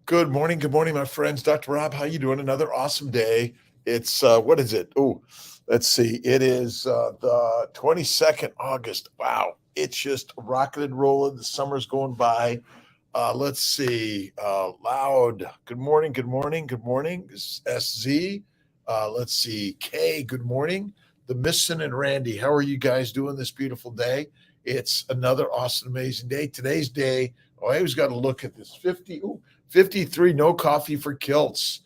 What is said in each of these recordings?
Good morning, my friends. Dr. Rob, how you doing? Another awesome day. It's what is it? Oh, let's see. It is the 22nd August. Wow, it's just rocking and rolling. The summer's going by. Let's see. Loud. Good morning. Good morning. Good morning. This is SZ. Let's see. Kay. Good morning. The Misson and Randy. How are you guys doing this beautiful day? It's another awesome, amazing day. Today's day. Oh, I always got to look at this. 53. No coffee for Kiltz.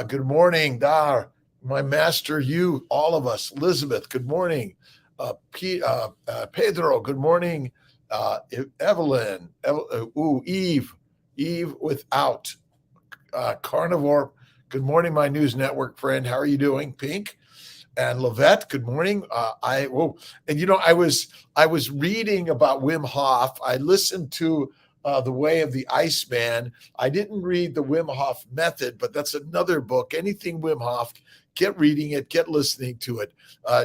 Good morning, Dar. My master, you, all of us. Elizabeth. Good morning. Pedro. Good morning. Evelyn, Eve without carnivore. Good morning, my news network friend. How are you doing, Pink? And Lavette, good morning. I was reading about Wim Hof. I listened to The Way of the Iceman. I didn't read the Wim Hof Method, but that's another book. Anything Wim Hof, get reading it, get listening to it.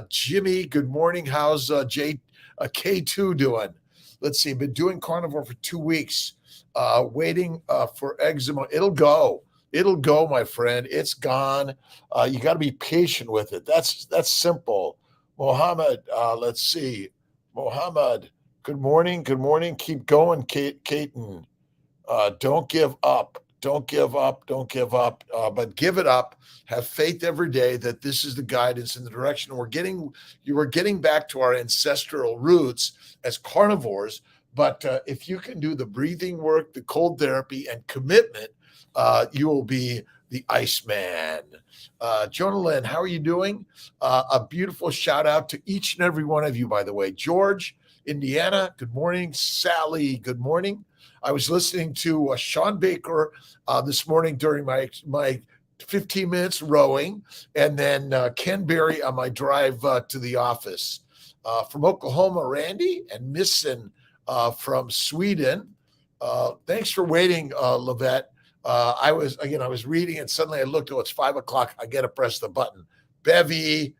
Jimmy, good morning. How's K2 doing? Let's see, been doing carnivore for 2 weeks, waiting for eczema. It'll go, my friend. It's gone. You got to be patient with it. That's simple. Mohammed, let's see. Mohammed, good morning. Good morning. Keep going, Kaiten. Don't give up. Don't give up. Don't give up. But give it up. Have faith every day that this is the guidance and the direction you were getting back to our ancestral roots as carnivores. But if you can do the breathing work, the cold therapy, and commitment, you will be the Iceman. Jonah Lynn, how are you doing? A beautiful shout out to each and every one of you, by the way. George, Indiana, good morning. Sally, good morning. I was listening to Sean Baker this morning during my 15 minutes rowing, and then Ken Berry on my drive to the office. From Oklahoma, Randy, and Misson from Sweden. Thanks for waiting, Lavette. I was reading, and suddenly I looked, it's 5 o'clock. I got to press the button. Bevy,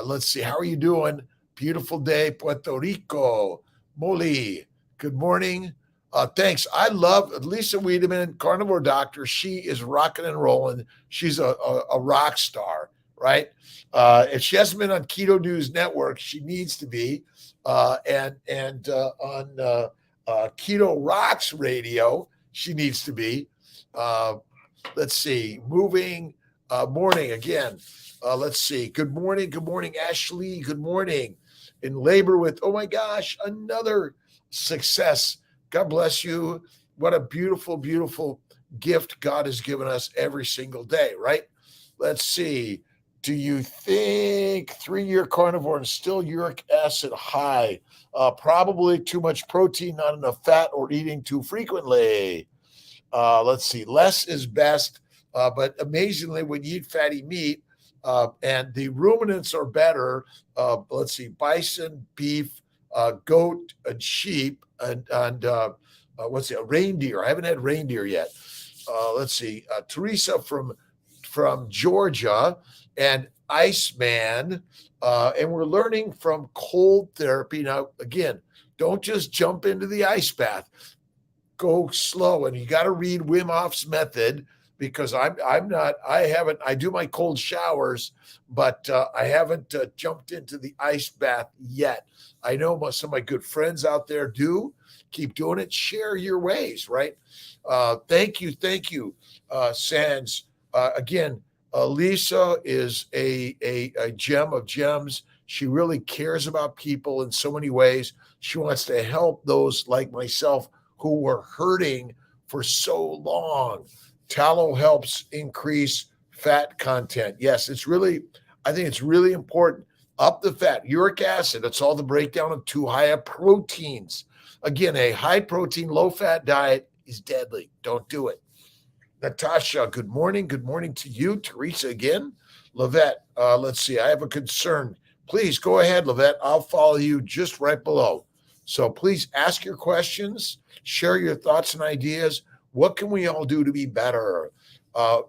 let's see. How are you doing? Beautiful day, Puerto Rico. Molly, good morning. Thanks. I love Lisa Wiedemann, carnivore doctor. She is rocking and rolling. She's a rock star, right? If she hasn't been on Keto News Network, she needs to be. And on Keto Rocks Radio, she needs to be. Let's see. Moving morning again. Let's see. Good morning. Good morning, Ashley. Good morning. In labor with, oh my gosh, another success. God bless you. What a beautiful, beautiful gift God has given us every single day, right? Let's see. Do you think 3-year carnivore and still uric acid high? Probably too much protein, not enough fat, or eating too frequently. Let's see. Less is best, but amazingly, when you eat fatty meat, and the ruminants are better. Let's see. Bison, beef, goat, and sheep, and what's it? Reindeer. I haven't had reindeer yet. Let's see. Teresa from Georgia, and Iceman, and we're learning from cold therapy. Now, again, don't just jump into the ice bath. Go slow, and you got to read Wim Hof's method, because I do my cold showers, but I haven't jumped into the ice bath yet. I know some of my good friends out there do. Keep doing it. Share your ways, right? Thank you, Sands. Again, Lisa is a gem of gems. She really cares about people in so many ways. She wants to help those like myself who were hurting for so long. Tallow helps increase fat content. Yes, I think it's really important. Up the fat, uric acid, it's all the breakdown of too high of proteins. Again, a high protein, low fat diet is deadly. Don't do it. Natasha, good morning. Good morning to you. Teresa again. Lavette, let's see. I have a concern. Please go ahead, Lavette. I'll follow you just right below. So please ask your questions, share your thoughts and ideas. What can we all do to be better?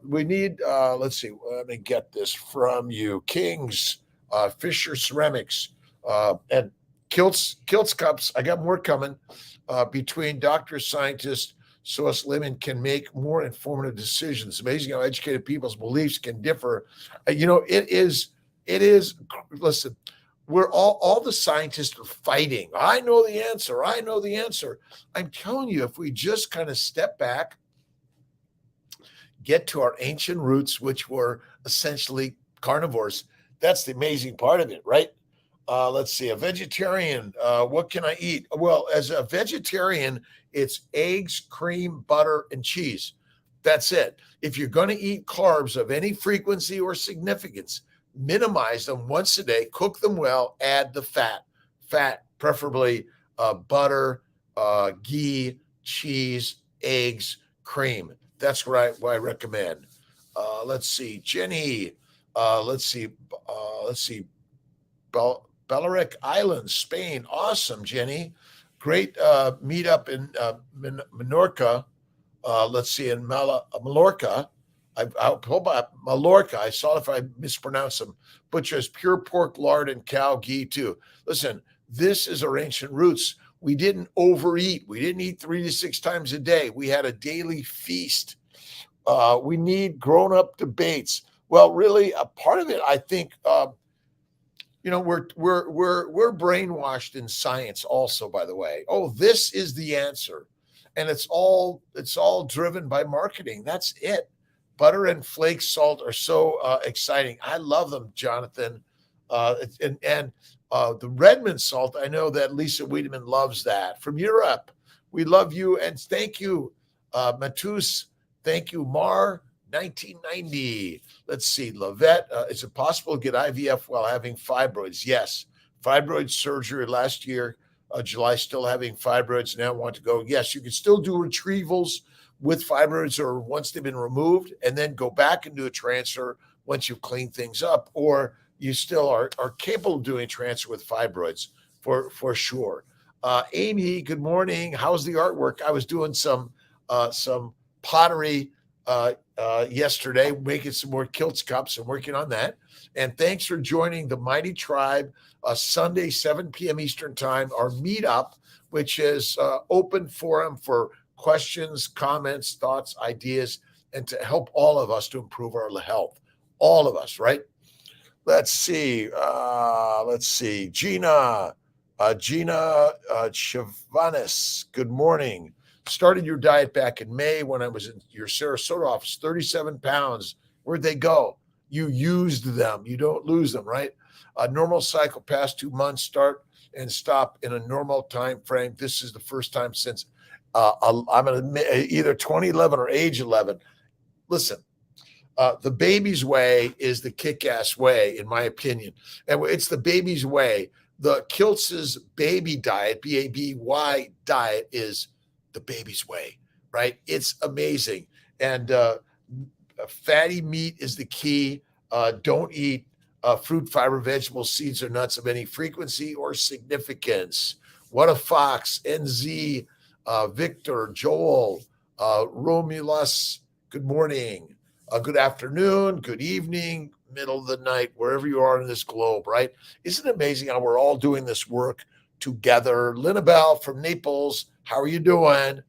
We need, let's see, let me get this from you. Kings, Fisher Ceramics, and Kiltz Cups. I got more coming between doctors, scientists, so us laymen can make more informative decisions. Amazing how educated people's beliefs can differ. It is, listen, we're all the scientists are fighting. I know the answer. I know the answer. I'm telling you, if we just kind of step back, get to our ancient roots, which were essentially carnivores, that's the amazing part of it, right? Let's see, a vegetarian, what can I eat? Well, as a vegetarian, it's eggs, cream, butter, and cheese. That's it. If you're going to eat carbs of any frequency or significance, minimize them once a day, cook them well, add the fat, preferably butter, ghee, cheese, eggs, cream. That's what I recommend. Let's see, Jenny. Let's see. Balearic Islands, Spain. Awesome, Jenny. Great meetup in Menorca. Let's see, in Mallorca. I hope Mallorca. I saw if I mispronounced them. Butchers, pure pork, lard, and cow ghee too. Listen, this is our ancient roots. We didn't overeat. We didn't eat 3 to 6 times a day. We had a daily feast. We need grown-up debates. Well, really, a part of it, I think. We're brainwashed in science also, by the way. Oh, this is the answer. And it's all driven by marketing. That's it. Butter and flake salt are so exciting. I love them, Jonathan. And the Redmond salt, I know that Lisa Wiedemann loves that. From Europe, we love you. And thank you, Matus. Thank you, Mar. 1990. Let's see, Lavette. Is it possible to get IVF while having fibroids? Yes. Fibroid surgery last year, July, still having fibroids. Now want to go. Yes, you can still do retrievals with fibroids or once they've been removed, and then go back and do a transfer once you've cleaned things up, or you still are capable of doing a transfer with fibroids for sure. Amy, good morning. How's the artwork? I was doing some pottery yesterday, making some more Kiltz cups and working on that. And thanks for joining the Mighty Tribe, Sunday, 7 p.m. Eastern time, our meetup, which is open forum for questions, comments, thoughts, ideas, and to help all of us to improve our health. All of us, right? Let's see. Gina Chavanis, good morning. Started your diet back in May when I was in your Sarasota office, 37 pounds. Where'd they go? You used them. You don't lose them, right? A normal cycle past 2 months, start and stop in a normal time frame. This is the first time since I'm either 2011 or age 11. Listen, the baby's way is the kick-ass way, in my opinion. And it's the baby's way. The Kiltz's baby diet, BABY diet, is the baby's way, right? It's amazing. And fatty meat is the key. Don't eat fruit, fiber, vegetables, seeds, or nuts of any frequency or significance. What a Fox, NZ, Victor, Joel, Romulus, good morning, good afternoon, good evening, middle of the night, wherever you are in this globe, right? Isn't it amazing how we're all doing this work together? Linabelle from Naples, how are you doing?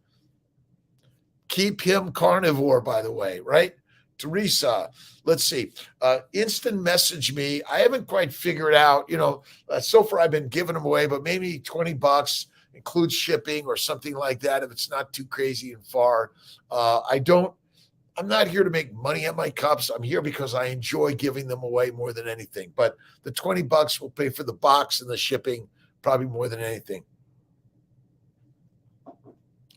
Keep him carnivore, by the way, right? Teresa, let's see. Instant message me. I haven't quite figured out, so far I've been giving them away, but maybe $20 includes shipping or something like that if it's not too crazy and far. I'm not here to make money on my cups. I'm here because I enjoy giving them away more than anything. But the $20 will pay for the box and the shipping, probably more than anything.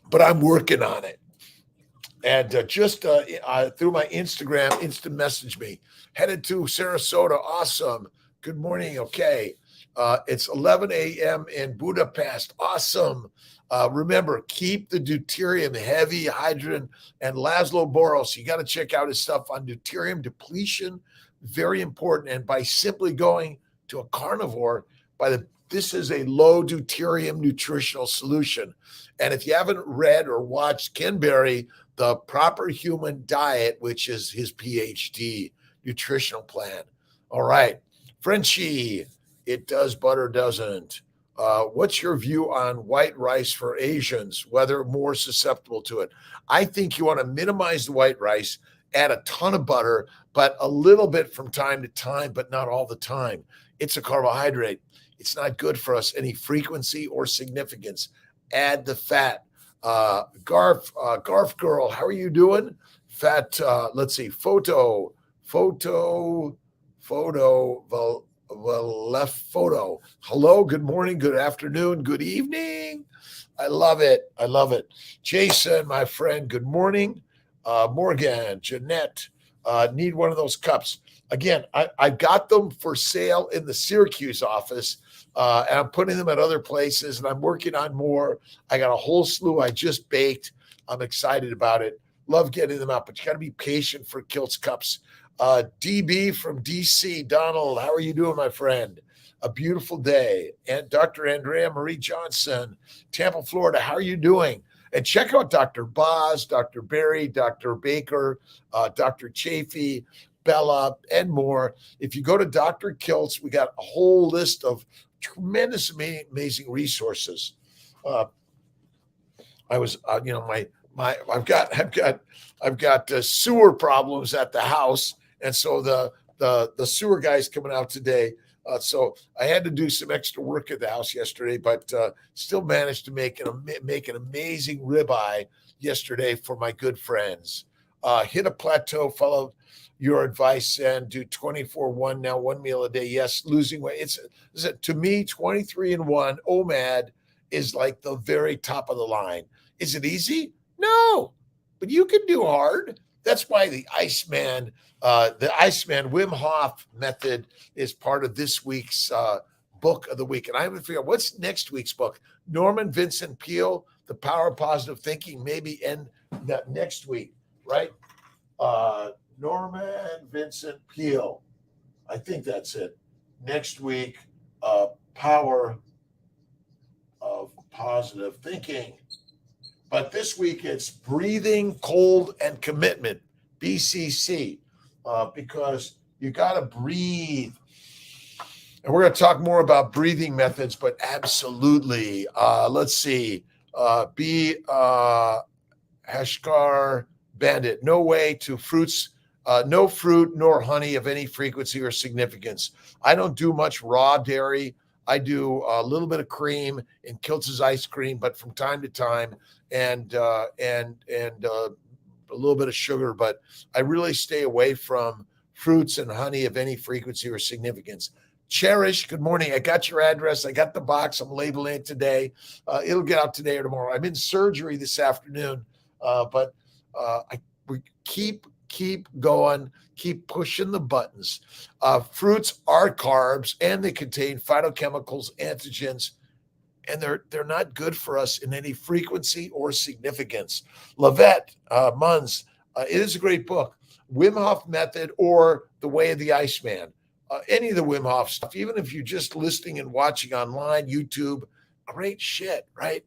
But I'm working on it. And just through my Instagram, instant message me. Headed to Sarasota. Awesome. Good morning. Okay. It's 11 a.m. in Budapest. Awesome. Remember, keep the deuterium, heavy hydrogen, and Laszlo Boros. You got to check out his stuff on deuterium depletion. Very important. And by simply going to a carnivore, this is a low deuterium nutritional solution. And if you haven't read or watched Ken Berry, The Proper Human Diet, which is his PhD nutritional plan. All right. Frenchie, it does, butter doesn't. What's your view on white rice for Asians, whether more susceptible to it? I think you want to minimize the white rice, add a ton of butter, but a little bit from time to time, but not all the time. It's a carbohydrate. It's not good for us, any frequency or significance. Add the fat. Garf girl, how are you doing? Fat, let's see, photo, well, left photo. Hello, good morning, good afternoon, good evening. I love it. I love it. Jason, my friend, good morning. Morgan, Jeanette, need one of those cups. Again, I got them for sale in the Syracuse office, and I'm putting them at other places, and I'm working on more. I got a whole slew I just baked. I'm excited about it. Love getting them out, but you got to be patient for Kiltz cups. DB from DC, Donald, how are you doing, my friend? A beautiful day. And Dr. Andrea Marie Johnson, Tampa, Florida, how are you doing? And check out Dr. Boz, Dr. Barry, Dr. Baker, Dr. Chafee, Bella, and more. If you go to Dr. Kiltz, we got a whole list of tremendous, amazing resources. I've got sewer problems at the house, and so the sewer guy's coming out today. So I had to do some extra work at the house yesterday, but still managed to make an amazing ribeye yesterday for my good friends. Hit a plateau, follow your advice, and do 24-1 now, 1 meal a day. Yes, losing weight. To me, 23-1 OMAD is like the very top of the line. Is it easy? No, but you can do hard. That's why the Iceman Wim Hof method is part of this week's book of the week. And I haven't figured out what's next week's book. Norman Vincent Peale, The Power of Positive Thinking, maybe end that next week, right? Norman Vincent Peale. I think that's it. Next week, Power of Positive Thinking. But this week it's breathing, cold, and commitment, BCC, because you got to breathe. And we're going to talk more about breathing methods, but absolutely. Let's see. Hashkar Bandit. No way to fruits. No fruit nor honey of any frequency or significance. I don't do much raw dairy. I do a little bit of cream in Kiltz's ice cream, but from time to time, and a little bit of sugar. But I really stay away from fruits and honey of any frequency or significance. Cherish, good morning. I got your address. I got the box. I'm labeling it today. It'll get out today or tomorrow. I'm in surgery this afternoon, but we keep going, keep pushing the buttons. Fruits are carbs, and they contain phytochemicals, antigens, and they're not good for us in any frequency or significance. Lavette Munns, it is a great book. Wim Hof Method or The Way of the Iceman. Any of the Wim Hof stuff, even if you're just listening and watching online, YouTube, great shit, right?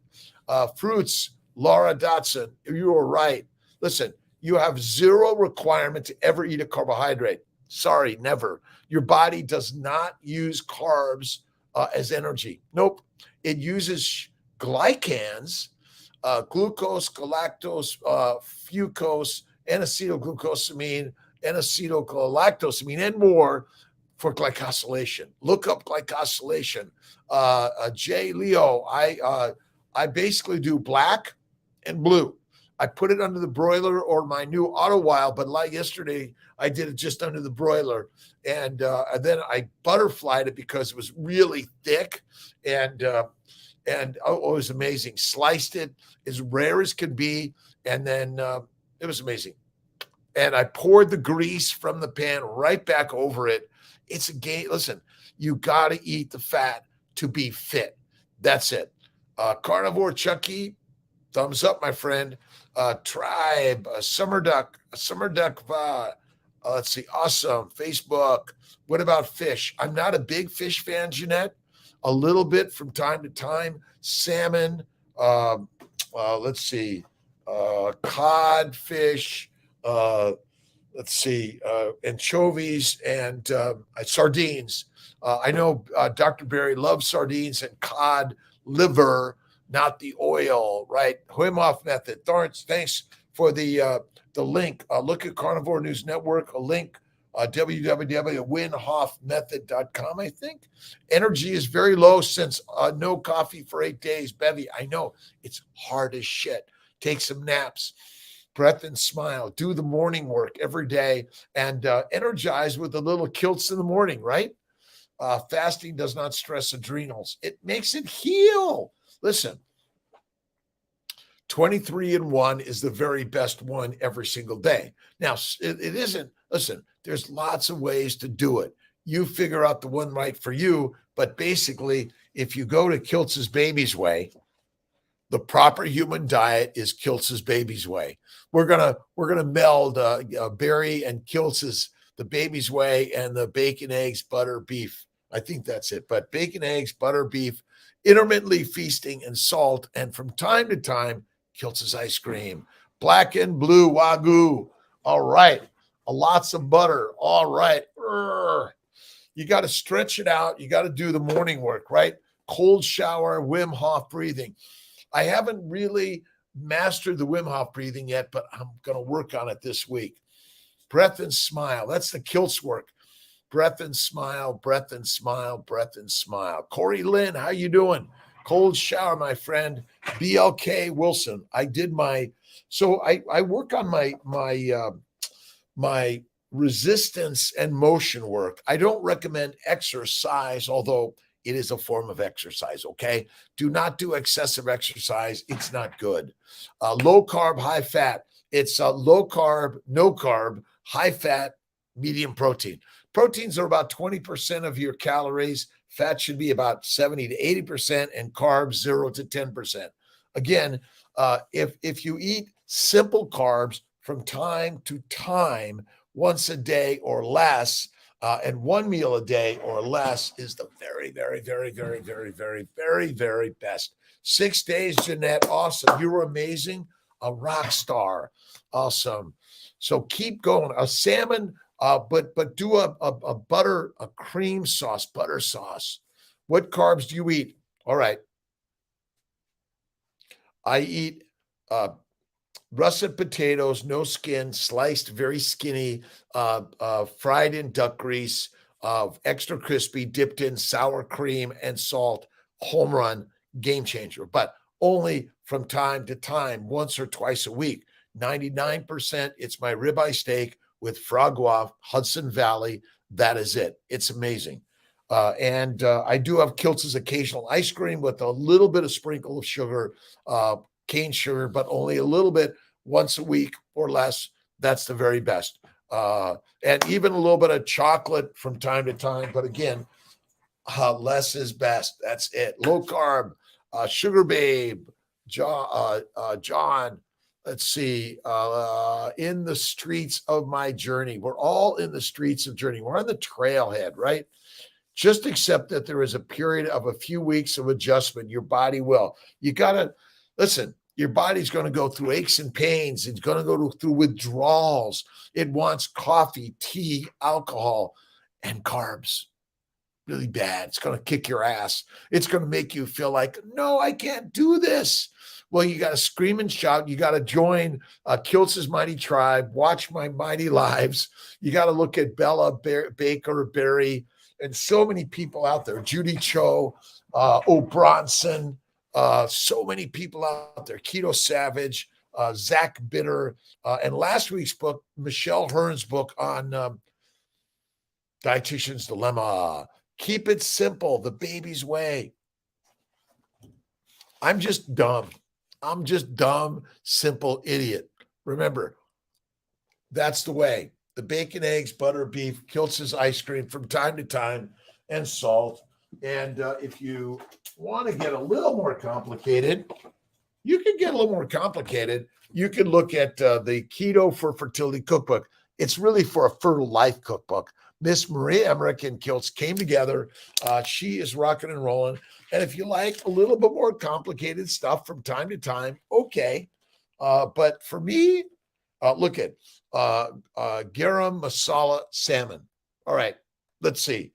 Fruits, Laura Dotson, you are right. Listen, you have zero requirement to ever eat a carbohydrate. Sorry, never. Your body does not use carbs as energy. Nope. It uses glycans, glucose, galactose, fucose, N-acetylglucosamine, N-acetylgalactosamine, and more for glycosylation. Look up glycosylation. Jay Leo, I basically do black and blue. I put it under the broiler or my new auto wild, but like yesterday, I did it just under the broiler. And then I butterflied it because it was really thick. And it was amazing. Sliced it as rare as could be. And then it was amazing. And I poured the grease from the pan right back over it. It's a game. Listen, you got to eat the fat to be fit. That's it. Carnivore Chucky, thumbs up, my friend. Tribe, Summer Duck. Let's see. Awesome. Facebook. What about fish? I'm not a big fish fan, Jeanette. A little bit from time to time. Salmon. Let's see. Cod, fish. let's see, anchovies and sardines. I know Dr. Berry loves sardines and cod liver, not the oil, right? Wim Hof method. Thanks for the link. Look at Carnivore News Network, a link, www.winhoffmethod.com, I think. Energy is very low since no coffee for 8 days. Bevy, I know it's hard as shit. Take some naps, breath and smile, do the morning work every day, and energize with a little Kiltz in the morning, right? Fasting does not stress adrenals. It makes it heal. Listen, 23-1 is the very best one every single day. Now, it isn't, listen, there's lots of ways to do it. You figure out the one right for you, but basically, if you go to Kiltz's Baby's Way, the proper human diet is Kiltz's Baby's Way. We're gonna meld Barry and Kiltz's the Baby's Way and the bacon, eggs, butter, beef. I think that's it. But bacon, eggs, butter, beef, intermittently feasting and salt, and from time to time, Kiltz's ice cream, black and blue Wagyu. All right, lots of butter. All right, you got to stretch it out. You got to do the morning work, right? Cold shower, Wim Hof breathing. I haven't really mastered the Wim Hof breathing yet, but I'm going to work on it this week. Breath and smile. That's the Kiltz work. Breath and smile, breath and smile, breath and smile. Corey Lynn, how you doing? Cold shower, my friend. BLK Wilson. I did so I work on my resistance and motion work. I don't recommend exercise, although it is a form of exercise, okay? Do not do excessive exercise. It's not good. Low carb, high fat. It's low carb, no carb, high fat, medium protein. Proteins are about 20% of your calories. Fat should be about 70 to 80%, and carbs 0 to 10%. Again, if you eat simple carbs from time to time, once a day or less, and one meal a day or less is the very, very, very, very, very, very, very, very best. 6 days, Jeanette. Awesome. You were amazing. A rock star. Awesome. So keep going. A salmon, but do a butter, a cream sauce, butter sauce. What carbs do you eat? All right. I eat russet potatoes, no skin, sliced, very skinny, fried in duck grease, extra crispy, dipped in sour cream and salt. Home run, game changer, but only from time to time, once or twice a week. 99%, it's my ribeye steak with foie gras, Hudson Valley. That is it. It's amazing. And I do have Kiltz's occasional ice cream with a little bit of sprinkle of sugar, cane sugar, but only a little bit once a week or less. That's the very best. And even a little bit of chocolate from time to time. But again, less is best. That's it. Low carb, Sugar Babe, John. Let's see. In the streets of my journey. We're all in the streets of journey. We're on the trailhead, right? Just accept that there is a period of a few weeks of adjustment. Your body will. You got to listen. Your body's going to go through aches and pains. It's going to go through withdrawals. It wants coffee, tea, alcohol, and carbs. Really bad. It's going to kick your ass. It's going to make you feel like, no, I can't do this. Well, you got to scream and shout. You got to join Kiltz's Mighty Tribe. Watch my Mighty Lives. You got to look at Bella Baker, Barry, and so many people out there. Judy Cho, O'Bronson, so many people out there. Keto Savage, Zach Bitter, and last week's book, Michelle Hearn's book on Dietitian's Dilemma. Keep it simple, the baby's way. I'm just dumb. I'm just dumb, simple idiot. Remember, that's the way. The bacon, eggs, butter, beef, Kiltz's ice cream from time to time, and salt. And if you want to get a little more complicated, you can get a little more complicated. You can look at the Keto for Fertility cookbook. It's really for a fertile life cookbook. Miss Maria Emmerich and Kiltz came together. She is rocking and rolling. And if you like a little bit more complicated stuff from time to time, okay. But for me, Look at garam masala salmon. All right, let's see.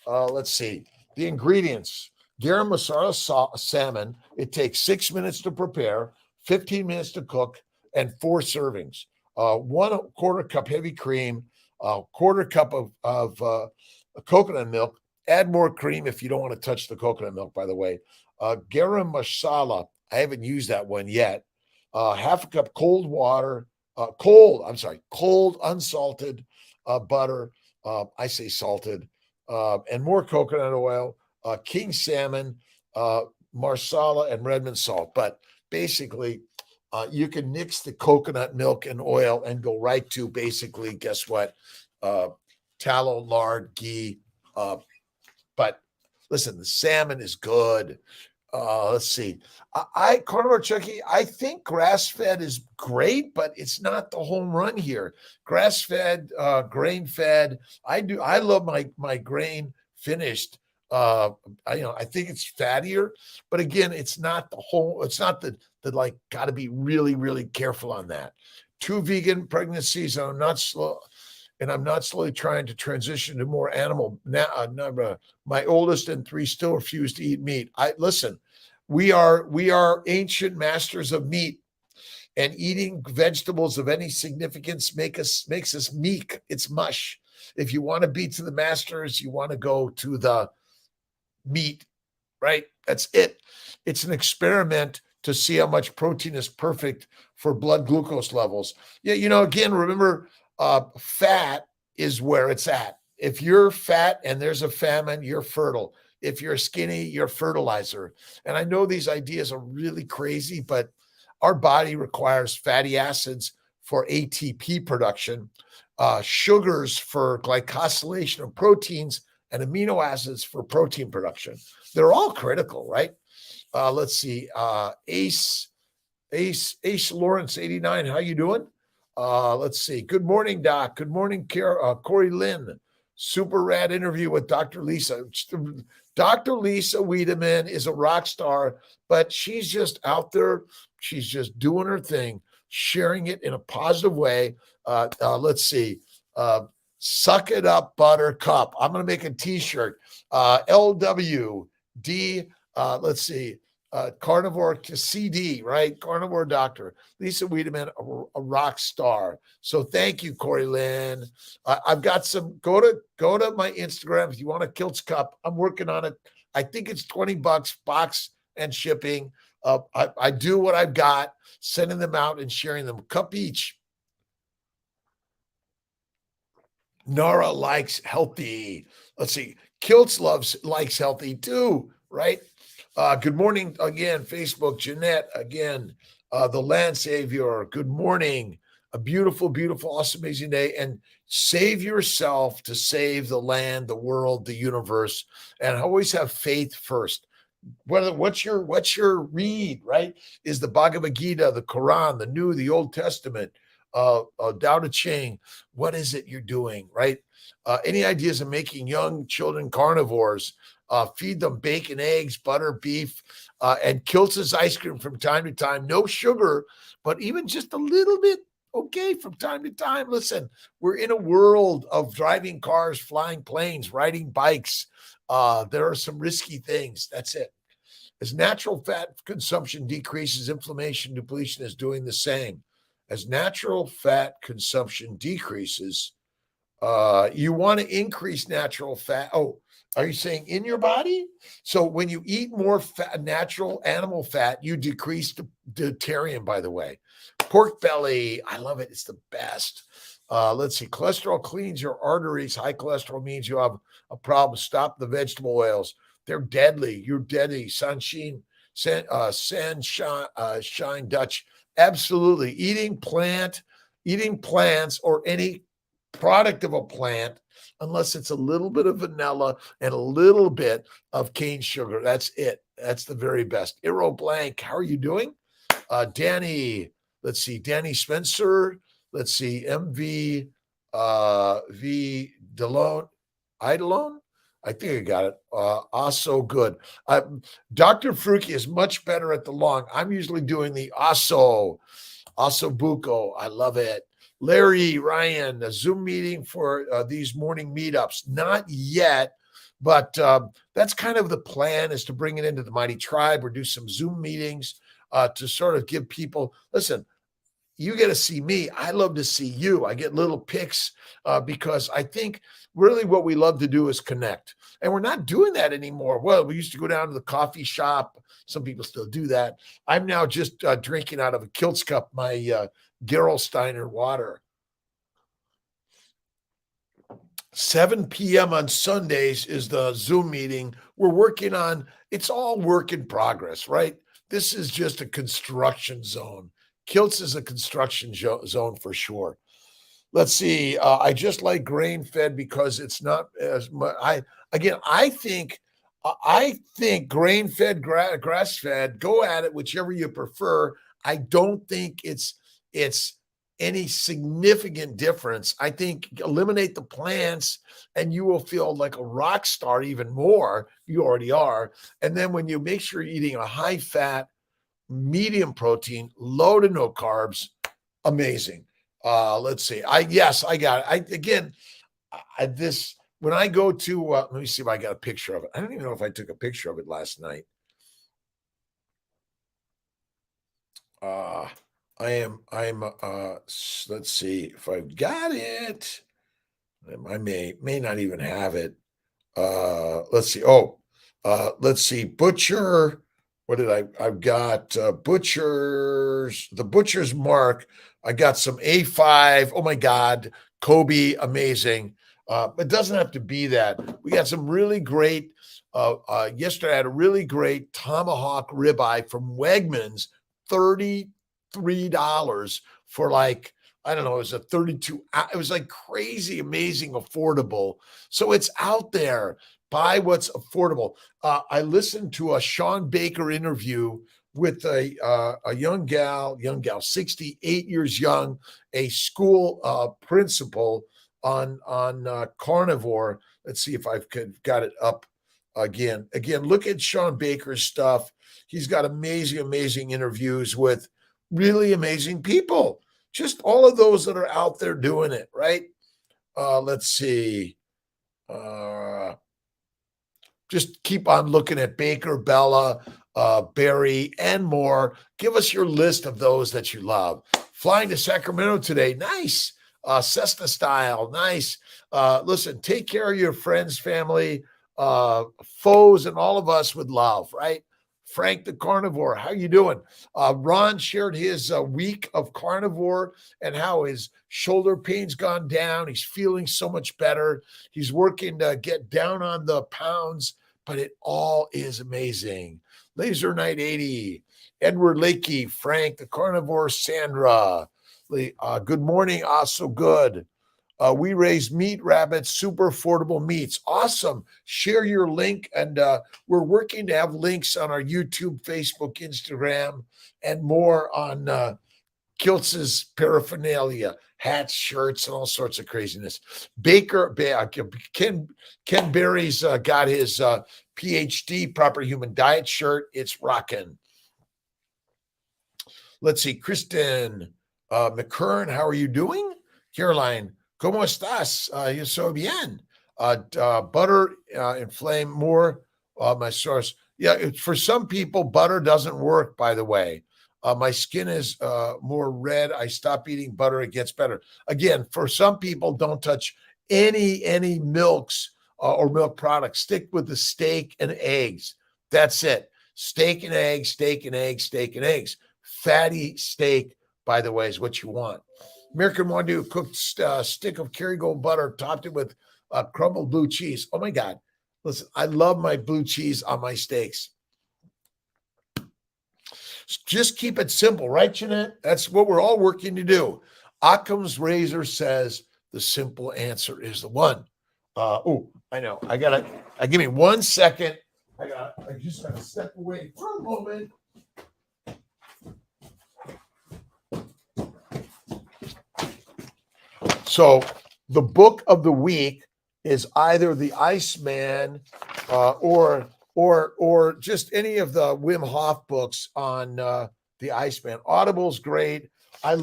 Let's see the ingredients. Garam masala salmon. It takes 6 minutes to prepare, 15 minutes to cook, and 4 servings. 1/4 cup heavy cream, a 1/4 cup of coconut milk. Add more cream if you don't want to touch the coconut milk, by the way. Garam masala. I haven't used that one yet. 1/2 cup cold water, cold unsalted butter. I say salted, and more coconut oil, king salmon, marsala, and Redmond salt. But basically, you can mix the coconut milk and oil and go right to basically, guess what? Tallow, lard, ghee. But listen, the salmon is good. Let's see. Carnivore Chucky, I think grass-fed is great, but it's not the home run here. Grass-fed, grain-fed. I love my grain finished. I think it's fattier, but again, it's not the like got to be really, really careful on that. 2 vegan pregnancies, and I'm not slowly trying to transition to more animal. Now, my oldest and 3 still refuse to eat meat. Listen. We are ancient masters of meat, and eating vegetables of any significance makes us meek. It's mush. If you want to be to the masters, you want to go to the meat, right? That's it. It's an experiment to see how much protein is perfect for blood glucose levels. Yeah, again, remember, fat is where it's at. If you're fat and there's a famine, you're fertile. If you're skinny, you're fertilizer. And I know these ideas are really crazy, but our body requires fatty acids for ATP production, sugars for glycosylation of proteins, and amino acids for protein production. They're all critical, right? Let's see. Ace Lawrence 89. How you doing? Let's see. Good morning, Doc. Good morning, Corey Lynn. Super rad interview with Dr. Lisa. Dr. Lisa Wiedemann is a rock star, but she's just out there. She's just doing her thing, sharing it in a positive way. Let's see. Suck it up, Buttercup. I'm going to make a t-shirt. LWD. Let's see. Carnivore CD, right? Carnivore doctor. Lisa Wiedemann, a rock star. So thank you, Corey Lynn. I've got some, go to my Instagram if you want a Kiltz cup. I'm working on it. I think it's $20 box and shipping. I do what I've got, sending them out and sharing them. Cup each. Nara likes healthy. Let's see. Kiltz likes healthy too, right? Good morning again, Facebook. Jeanette again, the land savior. Good morning. A beautiful, beautiful, awesome, amazing day. And save yourself to save the land, the world, the universe, and always have faith first. What's your read, right? Is the Bhagavad Gita, the Quran, the Old Testament, Tao Te Ching? What is it you're doing, right? Any ideas of making young children carnivores? Feed them bacon, eggs, butter, beef, and Kiltz's ice cream from time to time. No sugar, but even just a little bit, okay, from time to time. Listen, we're in a world of driving cars, flying planes, riding bikes. There are some risky things. That's it. As natural fat consumption decreases, inflammation depletion is doing the same. As natural fat consumption decreases, you want to increase natural fat. Oh, are you saying in your body? So when you eat more fat, natural animal fat, you decrease the deuterium, by the way. Pork belly, I love it. It's the best. Let's see. Cholesterol cleans your arteries. High cholesterol means you have a problem. Stop the vegetable oils. They're deadly. You're deadly. Sunshine Dutch. Absolutely. Eating plants or any product of a plant, unless it's a little bit of vanilla and a little bit of cane sugar. That's it. That's the very best. Iro Blank, how are you doing? Danny, let's see. Danny Spencer. Let's see. MV V Delone. Idolone? I think I got it. Also good. Dr. Fruki is much better at the long. I'm usually doing the Osso Buco. I love it. Larry, Ryan, a Zoom meeting for these morning meetups. Not yet, but that's kind of the plan, is to bring it into the Mighty Tribe or do some Zoom meetings to sort of give people, listen, you get to see me. I love to see you. I get little pics because I think really what we love to do is connect. And we're not doing that anymore. Well, we used to go down to the coffee shop. Some people still do that. I'm now just drinking out of a Kiltz cup, my Gerolsteiner water. 7 p.m. on Sundays is the Zoom meeting. We're working on, it's all work in progress, right? This is just a construction zone. Kiltz is a construction zone for sure. Let's see. I just like grain fed because it's not as much. I think grain fed, grass fed. Go at it, whichever you prefer. I don't think it's any significant difference. I think eliminate the plants and you will feel like a rock star even more. You already are. And then when you make sure you're eating a high fat, medium protein, low to no carbs, amazing. Let's see. I got it. When I go to, let me see if I got a picture of it. I don't even know if I took a picture of it last night. Let's see if I've got it. I may not even have it. Let's see. Let's see. Butcher. What did I've got the Butcher's Mark. I got some A5. Oh my God. Kobe, amazing. It doesn't have to be that. We got some really great, yesterday I had a really great tomahawk ribeye from Wegmans, $33 for like, I don't know, it was a 32, it was like crazy, amazing, affordable. So it's out there. Buy what's affordable. I listened to a Sean Baker interview with a young gal, 68 years young, a school principal on carnivore. Let's see if I've got it up again. Look at Sean Baker's stuff. He's got amazing interviews with really amazing people. Just all of those that are out there doing it, right? Let's see. Just keep on looking at Baker, Bella, Barry, and more. Give us your list of those that you love. Flying to Sacramento today. Nice. Cessna style. Nice. Listen, take care of your friends, family, foes, and all of us with love, right? Frank the Carnivore, how you doing? Ron shared his week of carnivore and how his shoulder pain's gone down. He's feeling so much better. He's working to get down on the pounds, but it all is amazing. Laser Knight 80, Edward Lakey, Frank the Carnivore, Sandra. Good morning, so good. We raise meat rabbits, super affordable meats. Awesome. Share your link. And we're working to have links on our YouTube, Facebook, Instagram, and more on Kiltz's paraphernalia, hats, shirts, and all sorts of craziness. Ken Berry's got his PhD, Proper Human Diet shirt. It's rocking. Let's see. Kristen McKern, how are you doing? Caroline, ¿cómo estás? Yo soy bien. Butter inflame more. My source. Yeah, for some people, butter doesn't work, by the way. My skin is more red. I stop eating butter. It gets better. Again, for some people, don't touch any milks or milk products. Stick with the steak and eggs. That's it. Steak and eggs, steak and eggs, steak and eggs. Fatty steak, by the way, is what you want. American Wagyu cooked stick of Kerrygold butter, topped it with crumbled blue cheese. Oh my God. Listen, I love my blue cheese on my steaks. Just keep it simple, right, Jeanette? That's what we're all working to do. Occam's razor says the simple answer is the one. I know. Give me 1 second. I just got to step away for a moment. So the book of the week is either the Iceman or just any of the Wim Hof books on the Iceman. Audible's great. I'm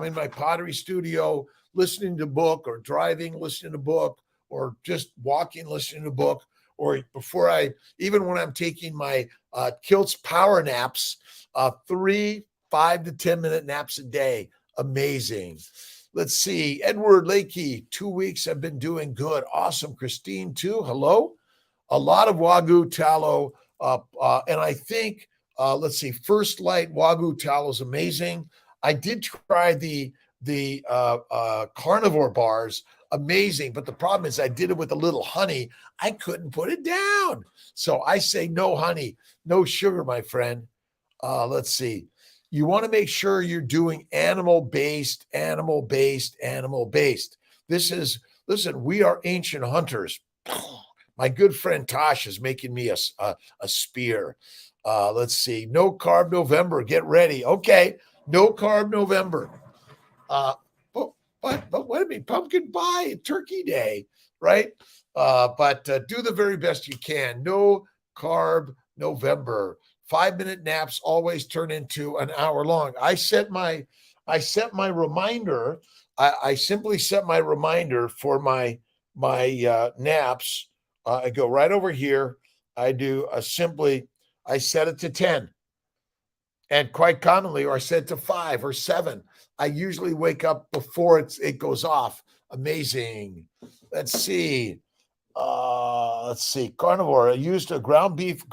in my pottery studio, listening to a book or driving, listening to a book, or just walking, listening to a book, or even when I'm taking my Kiltz power naps, 5 to 10 minute naps a day. Amazing. Let's see. Edward Lakey, 2 weeks I've been doing good. Awesome. Christine, too. Hello. A lot of Wagyu tallow. And I think, let's see, First Light Wagyu tallow is amazing. I did try the carnivore bars, amazing. But the problem is I did it with a little honey. I couldn't put it down. So I say no honey, no sugar, my friend. Let's see. You want to make sure you're doing animal-based. Listen, we are ancient hunters. My good friend Tosh is making me a spear. Let's see. No carb November. Get ready. Okay. No carb November. But what do you mean? Pumpkin pie, turkey day, right? But do the very best you can. No carb November. 5-minute naps always turn into an hour long. I set my reminder. I simply set my reminder for my naps. I go right over here. I set it to 10. And quite commonly, or I set it to 5 or 7. I usually wake up before it goes off. Amazing. Let's see. Carnivore. I used a ground beef.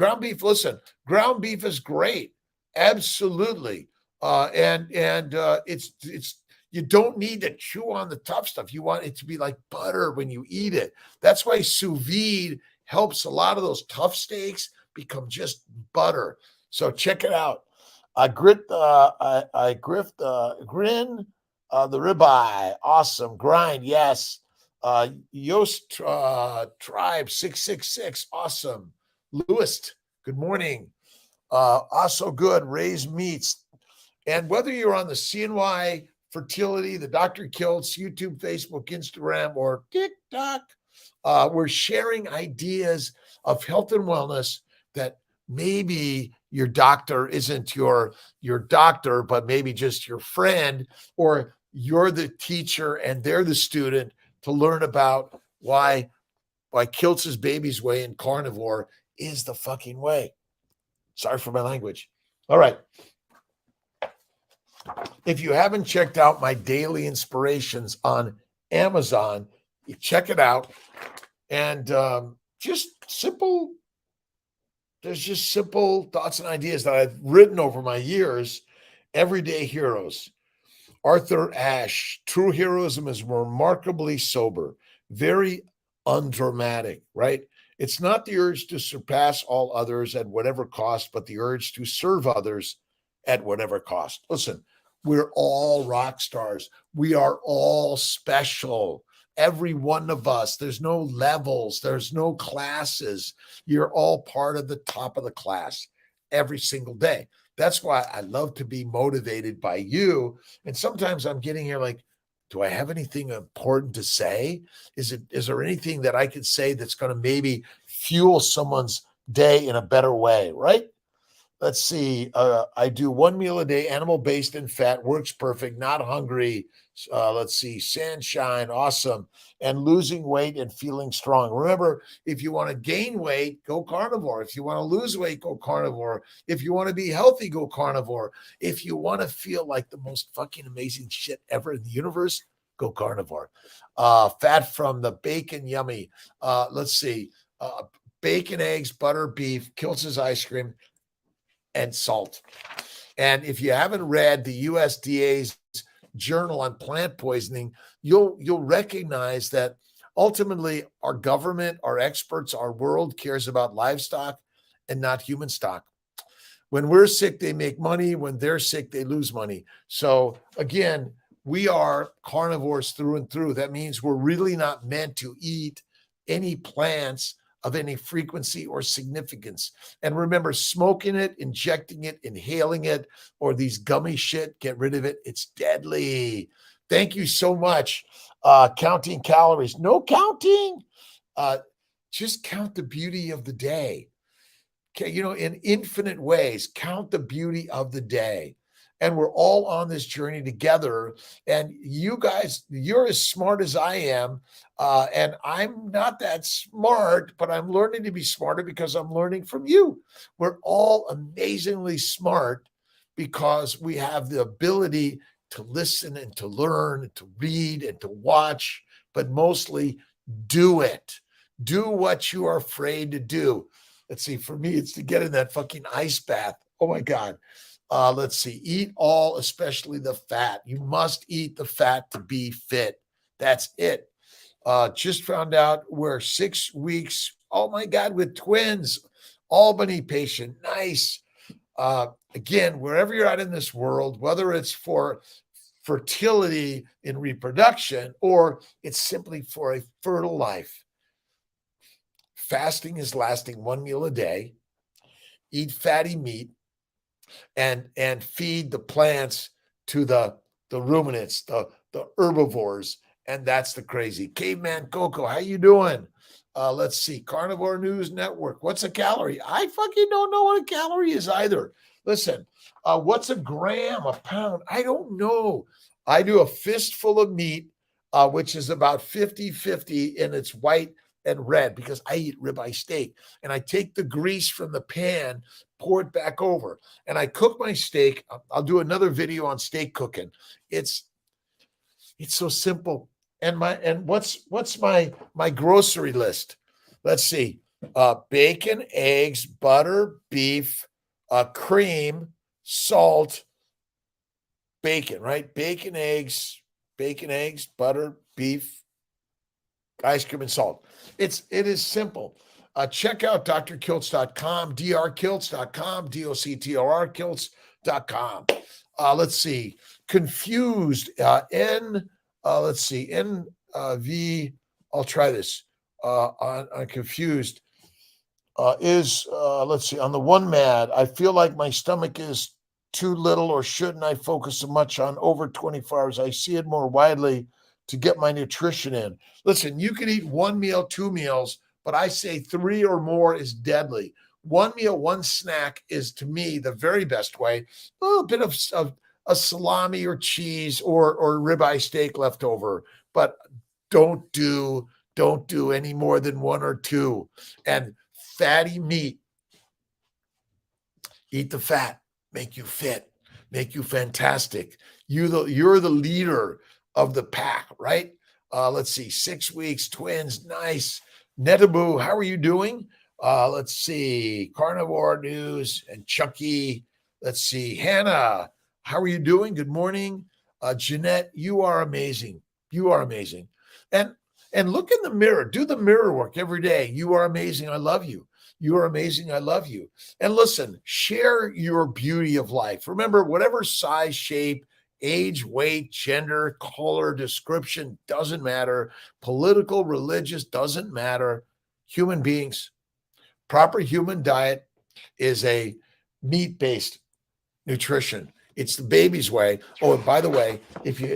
Listen, ground beef is great. Absolutely. And it's you don't need to chew on the tough stuff. You want it to be like butter when you eat it. That's why sous vide helps a lot of those tough steaks become just butter. So check it out. I grin the ribeye. Awesome. Grind. Yes. Yost Tribe 666. Awesome. Lewis, good morning. Also good. Raised meats. And whether you're on the CNY Fertility, the Dr. Kiltz, YouTube, Facebook, Instagram, or TikTok, we're sharing ideas of health and wellness that maybe your doctor isn't your doctor, but maybe just your friend, or you're the teacher and they're the student, to learn about why Kiltz's baby's way in carnivore is the fucking way. Sorry for my language. All right. If you haven't checked out my daily inspirations on Amazon, you check it out. And there's just simple thoughts and ideas that I've written over my years. Everyday heroes. Arthur Ashe, true heroism is remarkably sober, very undramatic, right? It's not the urge to surpass all others at whatever cost, but the urge to serve others at whatever cost. Listen, we're all rock stars. We are all special. Every one of us. There's no levels. There's no classes. You're all part of the top of the class every single day. That's why I love to be motivated by you. And sometimes I'm getting here like, do I have anything important to say? Is there anything that I could say that's going to maybe fuel someone's day in a better way, right? Let's see. I do 1 meal a day, animal-based and fat, works perfect, not hungry. Let's see. Sunshine, awesome. And losing weight and feeling strong. Remember, if you want to gain weight, go carnivore. If you want to lose weight, go carnivore. If you want to be healthy, go carnivore. If you want to feel like the most fucking amazing shit ever in the universe, go carnivore. Fat from the bacon, yummy. Let's see. Bacon, eggs, butter, beef, Kiltz's ice cream, and salt. And if you haven't read the USDA's journal on plant poisoning, you'll recognize that ultimately our government, our experts, our world cares about livestock and not human stock. When we're sick, they make money. When they're sick, they lose money. So again, we are carnivores through and through. That means we're really not meant to eat any plants of any frequency or significance. And remember, smoking it, injecting it, inhaling it, or these gummy shit, get rid of it. It's deadly. Thank you so much. Counting calories. No counting. Just count the beauty of the day. Okay, in infinite ways, count the beauty of the day. and we're all on this journey together. And you guys, you're as smart as I am. And I'm not that smart, but I'm learning to be smarter because I'm learning from you. We're all amazingly smart because we have the ability to listen and to learn and to read and to watch, but mostly do it. Do what you are afraid to do. Let's see, for me, it's to get in that fucking ice bath. Oh my God. Let's see, eat all, especially the fat. You must eat the fat to be fit. That's it. Just found out we're 6 weeks. Oh my God, with twins. Albany patient. Nice. Again, wherever you're at in this world, whether it's for fertility in reproduction or it's simply for a fertile life, fasting is lasting 1 meal a day. Eat fatty meat and feed the plants to the ruminants, the herbivores, and that's the crazy. Caveman Coco, how you doing? Let's see. Carnivore News Network. What's a calorie? I fucking don't know what a calorie is either. Listen, what's a gram, a pound? I don't know. I do a fistful of meat, which is about 50-50 in its white and red because I eat ribeye steak. And I take the grease from the pan, pour it back over, and I cook my steak. I'll do another video on steak cooking. It's so simple. And what's my grocery list? Let's see. Bacon, eggs, butter, beef, cream, salt, bacon, right? Bacon, eggs, butter, beef, ice cream, and salt. It is simple. Check out drkiltz.com, drkiltz.com, doctor kiltz.com. Let's see. Confused, let's see, NV, I'll try this, on confused, let's see, on the one mad, I feel like my stomach is too little, or shouldn't I focus so much on over 24 hours? I see it more widely to get my nutrition in. Listen, you can eat 1 meal, 2 meals, but I say 3 or more is deadly. 1 meal, 1 snack is, to me, the very best way. A little bit of a salami or cheese or ribeye steak left over, but don't do any more than 1 or 2. And fatty meat, eat the fat, make you fit, make you fantastic. You're the leader of the pack, right? Let's see, 6 weeks, twins, nice. Netabu, how are you doing? Let's see, Carnivore News and Chucky. Let's see, Hannah, how are you doing? Good morning. Jeanette, you are amazing. You are amazing. And look in the mirror. Do the mirror work every day. You are amazing. I love you. You are amazing. I love you. And listen, share your beauty of life. Remember, whatever size, shape, age, weight, gender, color, description, doesn't matter. Political, religious, doesn't matter. Human beings. Proper human diet is a meat-based nutrition. It's the baby's way. Oh, and by the way, if you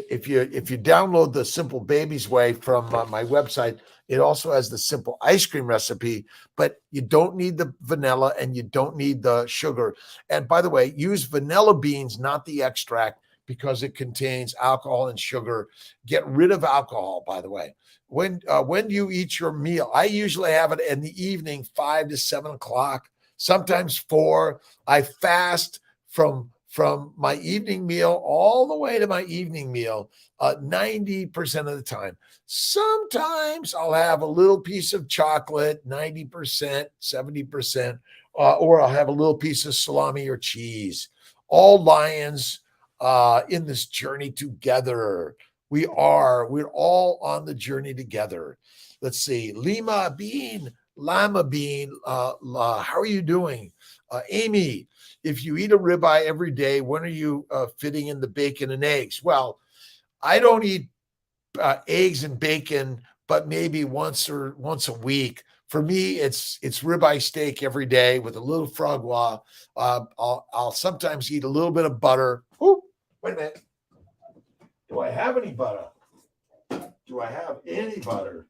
download the Simple Baby's Way from my website, it also has the simple ice cream recipe, but you don't need the vanilla and you don't need the sugar. And by the way, use vanilla beans, not the extract, because it contains alcohol and sugar. Get rid of alcohol, by the way. When you eat your meal, I usually have it in the evening, 5 to 7 o'clock, sometimes 4. I fast from my evening meal all the way to my evening meal 90% of the time. Sometimes I'll have a little piece of chocolate, 90%, 70%, or I'll have a little piece of salami or cheese. All lions in this journey together. We're all on the journey together. Let's see. Lima Bean, how are you doing? Amy, if you eat a ribeye every day, when are you fitting in the bacon and eggs? Well, I don't eat eggs and bacon, but maybe once a week. For me, it's ribeye steak every day with a little frog raw. I'll sometimes eat a little bit of butter. Ooh, wait a minute. Do I have any butter? Do I have any butter?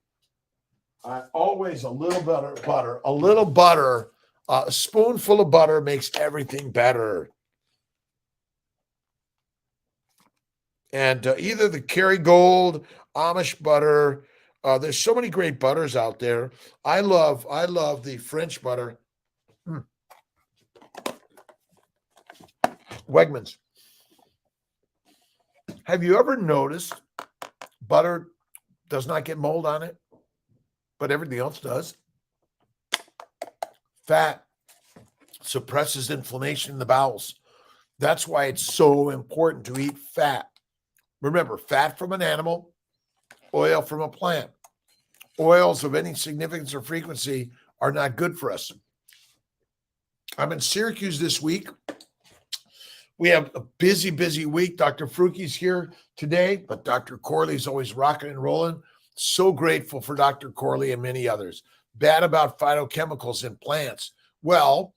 Always a little butter. A little butter. A spoonful of butter makes everything better. And either the Kerrygold, Amish butter. There's so many great butters out there. I love the French butter. Mm. Wegmans. Have you ever noticed butter does not get mold on it, but everything else does? Fat suppresses inflammation in the bowels. That's why it's so important to eat fat. Remember, fat from an animal, oil from a plant. Oils of any significance or frequency are not good for us. I'm in Syracuse this week. We have a busy, busy week. Dr. Fruki's here today, but Dr. Corley's always rocking and rolling. So grateful for Dr. Corley and many others. Bad about phytochemicals in plants. Well,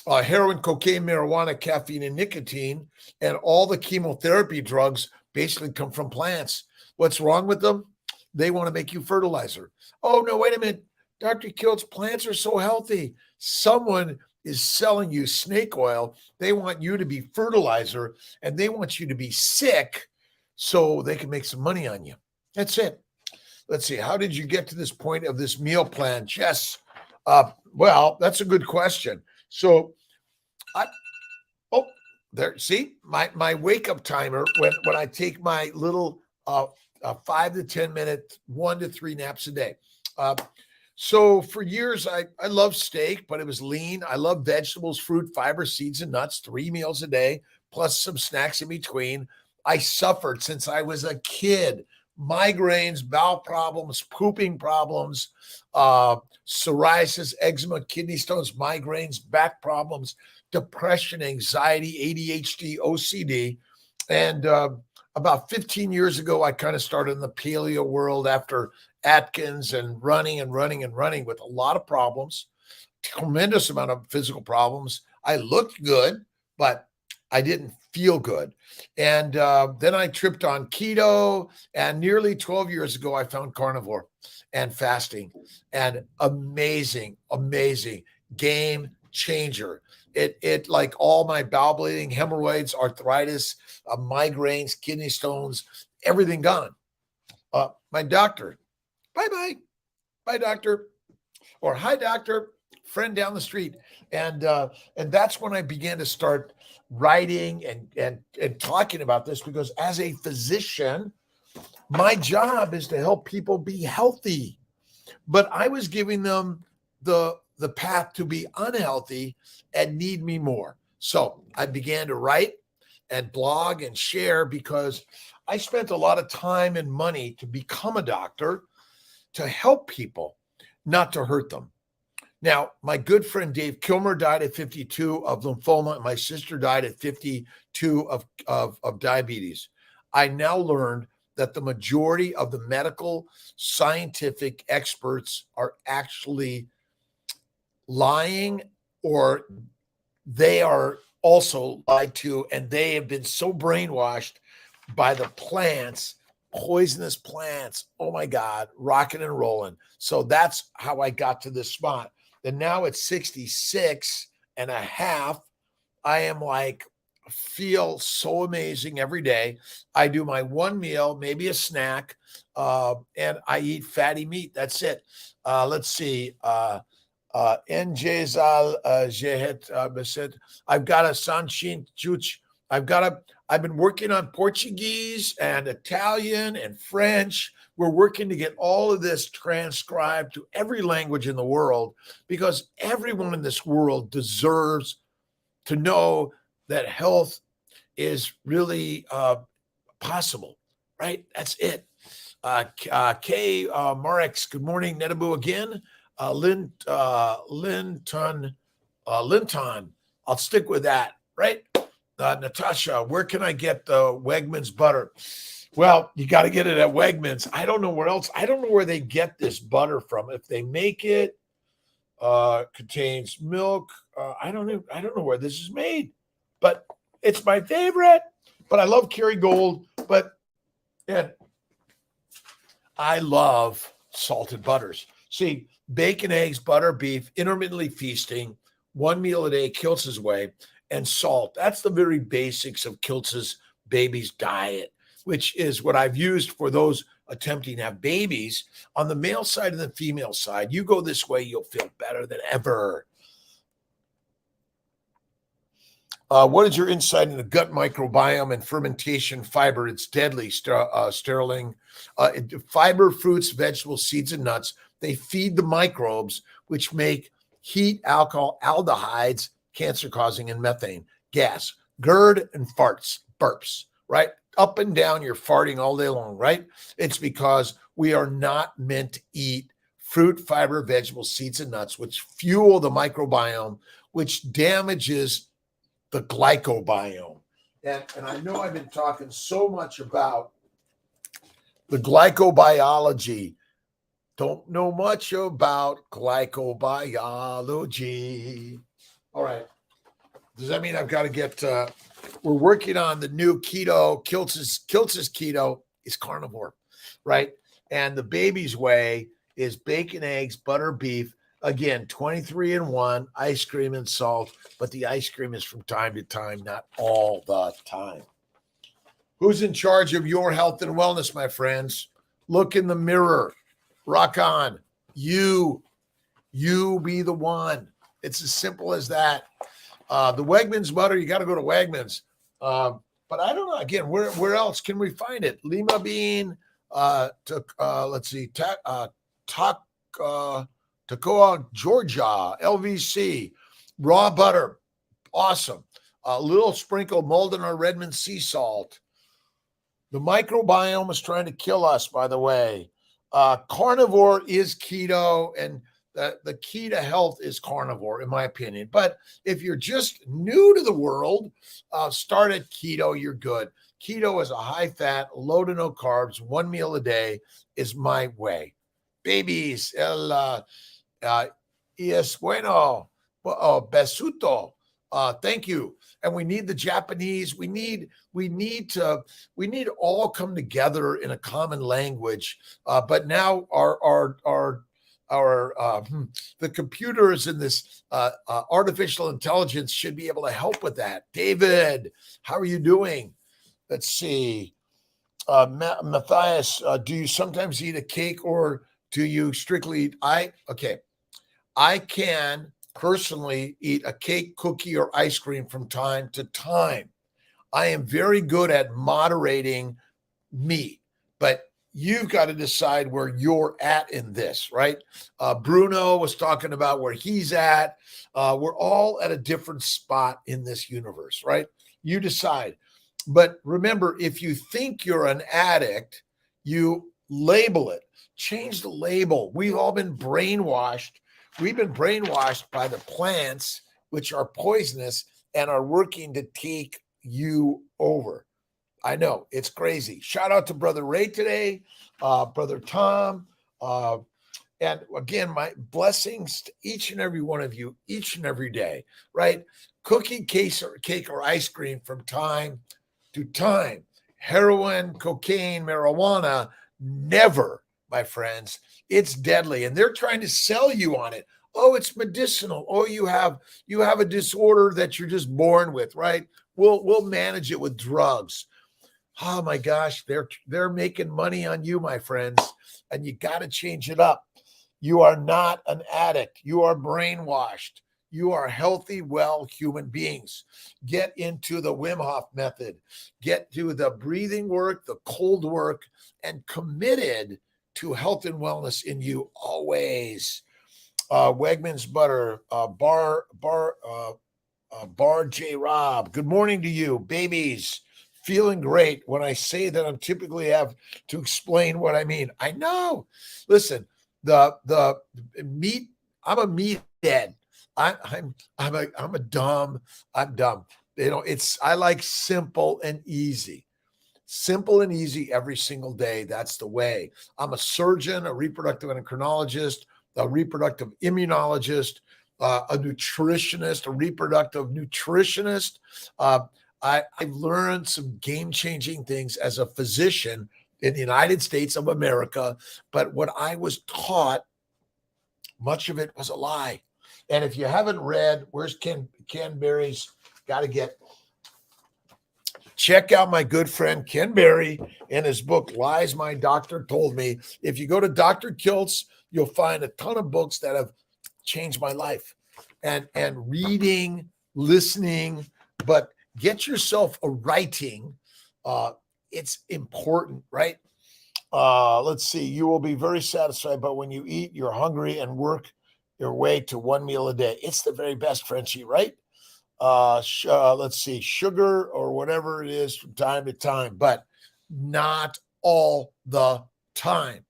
heroin, cocaine, marijuana, caffeine, and nicotine, and all the chemotherapy drugs basically come from plants. What's wrong with them? They want to make you fertilizer. Oh, no, wait a minute. Dr. Kiltz, plants are so healthy. Someone is selling you snake oil. They want you to be fertilizer, and they want you to be sick so they can make some money on you. That's it. Let's see. How did you get to this point of this meal plan, Jess? Well, that's a good question. So there, see, my wake-up timer when I take my little 5 to 10 minute, 1 to 3 naps a day. So for years, I loved steak, but it was lean. I love vegetables, fruit, fiber, seeds, and nuts, 3 meals a day, plus some snacks in between. I suffered since I was a kid. Migraines, bowel problems, pooping problems, psoriasis, eczema, kidney stones, migraines, back problems, depression, anxiety, ADHD, OCD. And about 15 years ago, I kind of started in the paleo world after Atkins and running with a lot of problems, tremendous amount of physical problems. I looked good, but I didn't feel good. And then I tripped on keto. And nearly 12 years ago, I found carnivore and fasting. And amazing game changer. It like all my bowel bleeding, hemorrhoids, arthritis, migraines, kidney stones, everything gone. My doctor, bye, doctor, or hi, doctor, friend down the street, and that's when I began to start writing and talking about this, because as a physician, my job is to help people be healthy, but I was giving them the path to be unhealthy and need me more. So I began to write and blog and share, because I spent a lot of time and money to become a doctor, to help people, not to hurt them. Now, my good friend Dave Kilmer died at 52 of lymphoma, and my sister died at 52 of diabetes. I now learned that the majority of the medical scientific experts are actually lying, or they are also lied to, and they have been so brainwashed by the plants, poisonous plants. Oh my God, rocking and rolling. So that's how I got to this spot. And now at 66 and a half, I am like, feel so amazing every day. I do my one meal, maybe a snack, and I eat fatty meat. That's it. Let's see. Njezal Jehet Beset. I've got a Sanchin Juch. I've been working on Portuguese and Italian and French. We're working to get all of this transcribed to every language in the world, because everyone in this world deserves to know that health is really possible, right? That's it. Kay Marex, good morning. Nedabu again. Linton, I'll stick with that, right? Natasha, where can I get the Wegmans butter? Well, you got to get it at Wegmans. I don't know where else. I don't know where they get this butter from. If they make it, contains milk. I don't know. I don't know where this is made, but it's my favorite. But I love Kerrygold. But and I love salted butters. See, bacon, eggs, butter, beef, intermittently feasting, 1 meal a day, Kiltz's way, and salt. That's the very basics of Kiltz's BEBBIS Diet. which is what I've used for those attempting to have babies. On the male side and the female side, you go this way, you'll feel better than ever. What is your insight into gut microbiome and fermentation fiber? It's deadly, Sterling. Fiber, fruits, vegetables, seeds, and nuts, they feed the microbes, which make heat, alcohol, aldehydes, cancer-causing, and methane gas. GERD and burps, right? Up and down, you're farting all day long, right? It's because we are not meant to eat fruit, fiber, vegetables, seeds, and nuts, which fuel the microbiome, which damages the glycobiome. And I know I've been talking so much about the glycobiology. Don't know much about glycobiology. All right. Does that mean I've got to get, we're working on the new keto, Kiltz's keto is carnivore, right? And the baby's way is bacon, eggs, butter, beef. Again, 23-in-1, ice cream and salt, but the ice cream is from time to time, not all the time. Who's in charge of your health and wellness, my friends? Look in the mirror. Rock on. You be the one. It's as simple as that. The Wegmans butter, you got to go to Wegmans. But I don't know. Again, where else can we find it? Lima bean, let's see, Toccoa, Georgia, LVC, raw butter, awesome. A little sprinkle Malden or Redmond sea salt. The microbiome is trying to kill us, by the way. Carnivore is keto, and the key to health is carnivore, in my opinion. But if you're just new to the world, start at keto, you're good. Keto is a high-fat, low to no carbs, 1 meal a day is my way. Babies, es bueno, besuto. Thank you. And we need the Japanese. We need all come together in a common language. But now the computers and this artificial intelligence should be able to help with that. David, how are you doing? Let's see. Matthias, do you sometimes eat a cake or do you strictly eat? I can personally eat a cake, cookie, or ice cream from time to time. I am very good at moderating me, but you've got to decide where you're at in this, right? Bruno was talking about where he's at. We're all at a different spot in this universe, right? You decide. But remember, if you think you're an addict, you label it. Change the label. We've all been brainwashed. We've been brainwashed by the plants, which are poisonous and are working to take you over. I know, it's crazy. Shout out to Brother Ray today, Brother Tom. And again, my blessings to each and every one of you, each and every day, right? Cookie, cake, or ice cream from time to time. Heroin, cocaine, marijuana, never, my friends. It's deadly. And they're trying to sell you on it. Oh, it's medicinal. Oh, you have a disorder that you're just born with, right? We'll manage it with drugs. Oh my gosh, they're making money on you, my friends, and you got to change it up. You are not an addict. You are brainwashed. You are healthy, well human beings. Get into the Wim Hof method. Get to the breathing work, the cold work, and committed to health and wellness in you always. Wegmans butter, Bar J Rob. Good morning to you, babies. Feeling great. When I say that, I'm typically have to explain what I mean. I know. Listen, the meat. I'm a meathead. I'm dumb. You know, I like simple and easy. Simple and easy every single day. That's the way. I'm a surgeon, a reproductive endocrinologist, a reproductive immunologist, a nutritionist, a reproductive nutritionist. I've learned some game-changing things as a physician in the United States of America, but what I was taught, much of it was a lie. And if you haven't read, where's Ken Berry's got to get Check out my good friend Ken Berry in his book, Lies My Doctor Told Me. If you go to Dr. Kiltz, you'll find a ton of books that have changed my life. And reading, listening, but get yourself a writing. It's important, right? Let's see. You will be very satisfied, but when you eat, you're hungry and work your way to one meal a day. It's the very best, Frenchie, right? Let's see, sugar or whatever it is from time to time, but not all the time,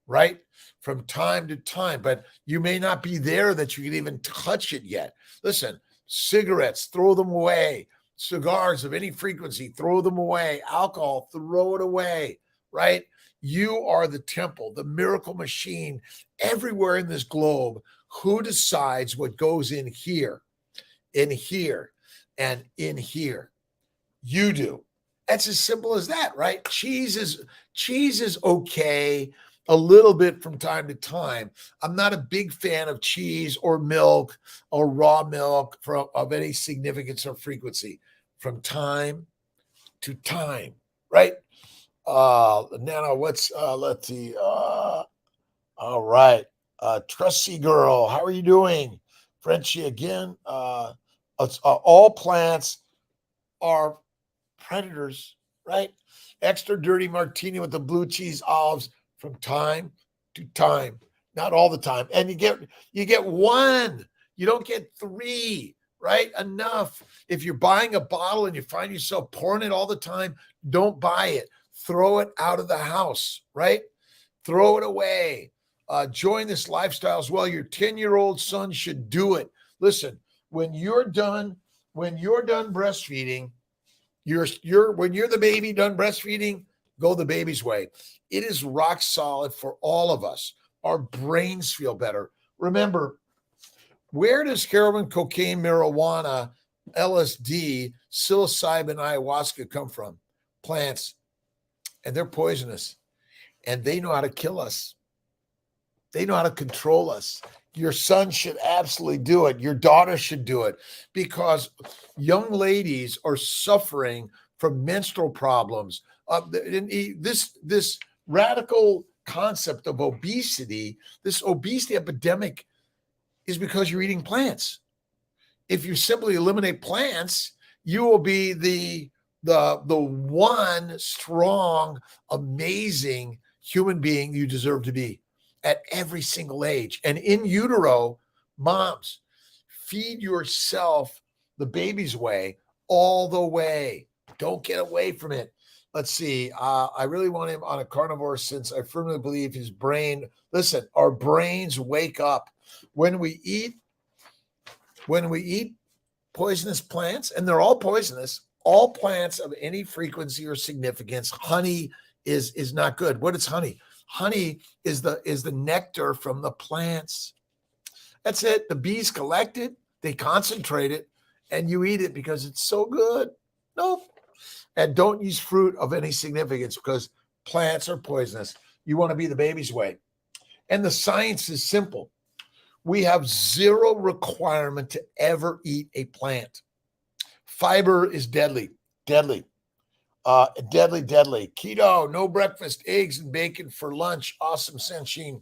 right? From time to time, but you may not be there that you can even touch it yet. Listen, cigarettes, throw them away. Cigars of any frequency, throw them away. Alcohol, throw it away, right? You are the temple, the miracle machine everywhere in this globe. Who decides what goes in here, and in here? You do. That's as simple as that, right? Cheese is okay a little bit from time to time. I'm not a big fan of cheese or milk or raw milk of any significance or frequency from time to time, right? Nana, let's see. All right. Trusty girl, how are you doing? Frenchie again. All plants are predators, right? Extra dirty martini with the blue cheese olives from time to time, not all the time. And you get one, you don't get three, right? Enough. If you're buying a bottle and you find yourself pouring it all the time, don't buy it. Throw it out of the house, right? Throw it away. Join this lifestyle as well. Your 10-year-old son should do it. Listen, when you're done breastfeeding, when you're the baby done breastfeeding, go the baby's way. It is rock solid for all of us. Our brains feel better. Remember, where does heroin, cocaine, marijuana, LSD, psilocybin, ayahuasca come from? Plants. And they're poisonous. And they know how to kill us. They know how to control us. Your son should absolutely do it. Your daughter should do it, because young ladies are suffering from menstrual problems. This radical concept of obesity, this obesity epidemic, is because you're eating plants. If you simply eliminate plants, you will be the one strong, amazing human being you deserve to be at every single age. And in utero, moms, feed yourself the baby's way all the way. Don't get away from it. Let's see. I really want him on a carnivore, since I firmly believe his brain. Listen, our brains wake up when we eat poisonous plants, and they're all poisonous. All plants of any frequency or significance. Honey is not good. What is honey? Honey is the nectar from the plants. That's it. The bees collect it, they concentrate it, and you eat it because it's so good. Nope. And don't use fruit of any significance, because plants are poisonous. You want to be the baby's way. And the science is simple. We have zero requirement to ever eat a plant. Fiber is deadly. Deadly. Keto, no breakfast, eggs and bacon for lunch. Awesome, Senshine.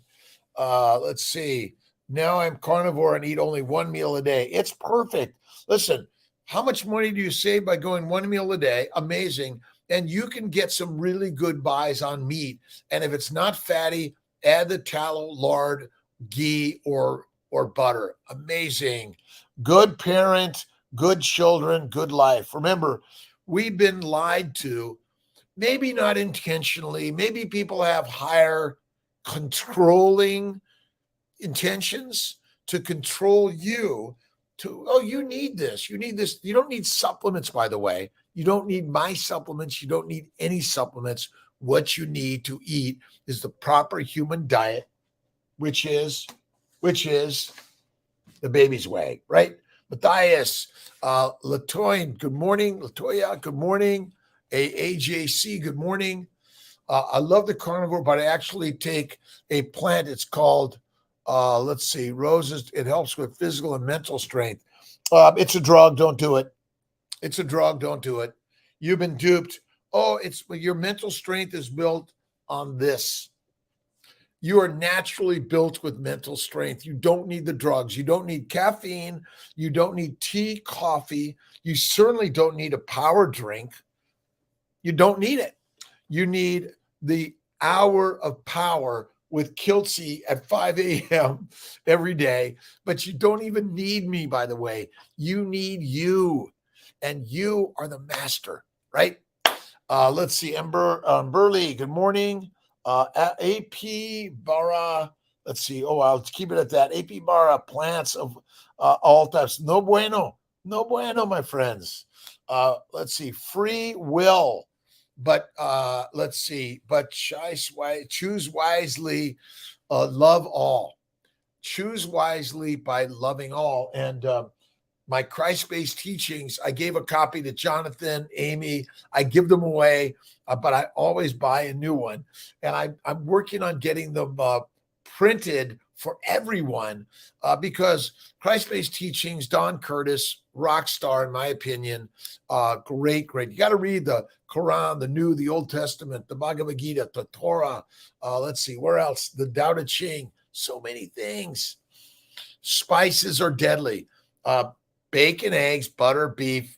Let's see. Now I'm carnivore and eat only one meal a day. It's perfect. Listen, how much money do you save by going one meal a day? Amazing. And you can get some really good buys on meat. And if it's not fatty, add the tallow, lard, ghee, or butter. Amazing. Good parent, good children, good life. Remember, we've been lied to, maybe not intentionally. Maybe people have higher controlling intentions to control you. You need this. You need this. You don't need supplements, by the way. You don't need my supplements. You don't need any supplements. What you need to eat is the proper human diet, which is the baby's way, right? Matthias, Latoya, good morning. Latoya, good morning. AJC, good morning. I love the carnivore, but I actually take a plant. It's called, roses. It helps with physical and mental strength. It's a drug. Don't do it. It's a drug. Don't do it. You've been duped. Oh, it's your mental strength is built on this. You are naturally built with mental strength. You don't need the drugs. You don't need caffeine. You don't need tea, coffee. You certainly don't need a power drink. You don't need it. You need the hour of power with Kiltz at 5 a.m. every day. But you don't even need me, by the way. You need you. And you are the master, right? Let's see. Burley, good morning. AP Barra, let's see. Oh, I'll keep it at that. AP Barra, plants of all types. No bueno. No bueno, my friends. Let's see. Free will. But let's see. But choose wisely, love all. Choose wisely by loving all. And my Christ-based teachings, I gave a copy to Jonathan, Amy. I give them away, but I always buy a new one. And I'm working on getting them printed for everyone because Christ-based teachings, Don Curtis, rock star, in my opinion, great. You got to read the Quran, the Old Testament, the Bhagavad Gita, the Torah. Let's see, where else? The Tao Te Ching. So many things. Spices are deadly. Bacon, eggs, butter, beef,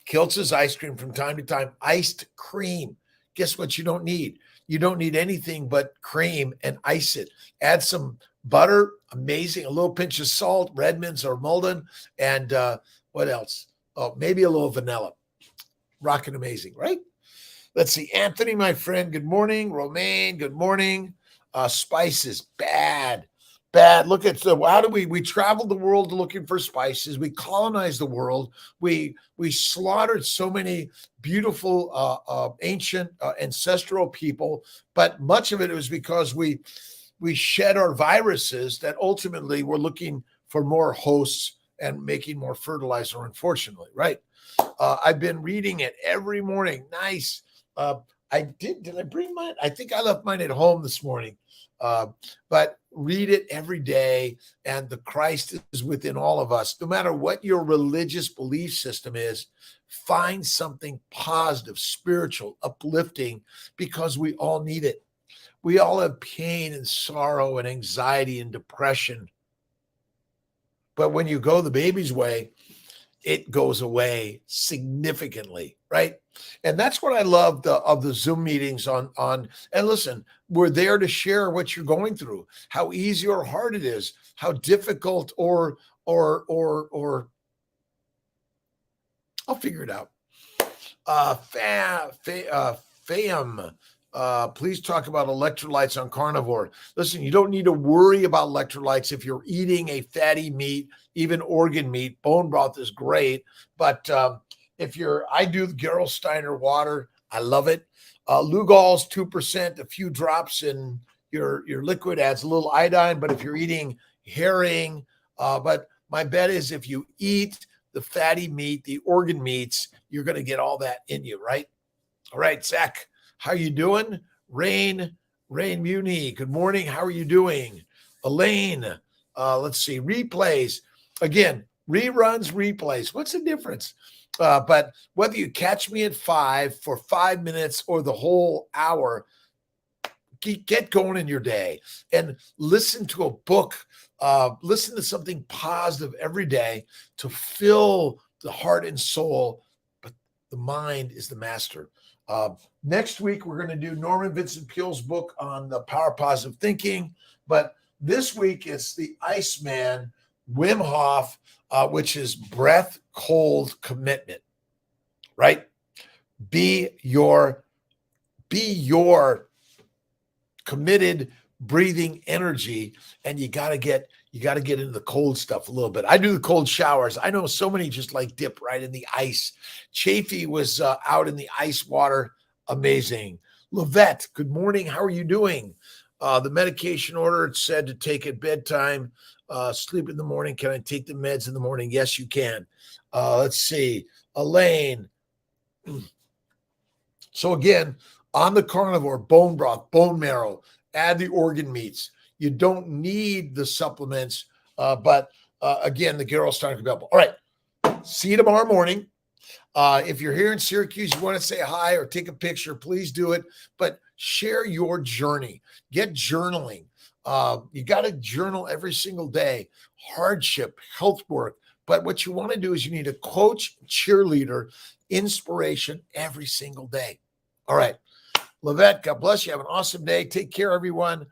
Kiltz's ice cream from time to time, iced cream. Guess what you don't need? You don't need anything but cream and ice it. Add some butter, amazing, a little pinch of salt, Redmond's or Malden, and what else? Oh, maybe a little vanilla. Rockin' amazing, right? Let's see. Anthony, my friend, good morning. Romaine, good morning. Spices, bad. Look at how do we traveled the world looking for spices. We colonized the world. We slaughtered so many beautiful ancient ancestral people, but much of it was because we shed our viruses that ultimately were looking for more hosts and making more fertilizer, unfortunately, right? I've been reading it every morning. Nice. Did I bring mine? I think I left mine at home this morning. But read it every day, and the Christ is within all of us. No matter what your religious belief system is, find something positive, spiritual, uplifting, because we all need it. We all have pain and sorrow and anxiety and depression. But when you go the baby's way, it goes away significantly, right? And that's what I love of the Zoom meetings on. And listen, we're there to share what you're going through, how easy or hard it is, how difficult or I'll figure it out. Fam, please talk about electrolytes on carnivore. Listen, you don't need to worry about electrolytes if you're eating a fatty meat, even organ meat. Bone broth is great, but I do the Gerolsteiner water. I love it. Lugol's 2%, a few drops in your liquid adds a little iodine. But if you're eating herring, but my bet is if you eat the fatty meat, the organ meats, you're going to get all that in you, right? All right, Zach, how you doing? Rain Muni, good morning. How are you doing? Elaine, let's see, replays. Again, replays. What's the difference? But whether you catch me at 5 for 5 minutes or the whole hour, get going in your day and listen to a book. Listen to something positive every day to fill the heart and soul. But the mind is the master. Next week, we're going to do Norman Vincent Peale's book on the power of positive thinking. But this week, it's the Iceman, Wim Hof, which is breath, cold, commitment, right? Be your committed breathing energy, and you got to get into the cold stuff a little bit. I do the cold showers. I know so many just like dip right in the ice. Chafee was out in the ice water. Amazing. Lavette, good morning. How are you doing? The medication order, it said to take at bedtime, sleep in the morning. Can I take the meds in the morning? Yes, you can. Let's see. Elaine. So again, on the carnivore, bone broth, bone marrow, add the organ meats. You don't need the supplements, but again, the Gerolsteiner available. All right. See you tomorrow morning. If you're here in Syracuse, you want to say hi or take a picture, please do it. But share your journey. Get journaling. You got to journal every single day. Hardship, health work. But what you want to do is you need a coach, cheerleader, inspiration every single day. All right. Lavette, God bless you. Have an awesome day. Take care, everyone.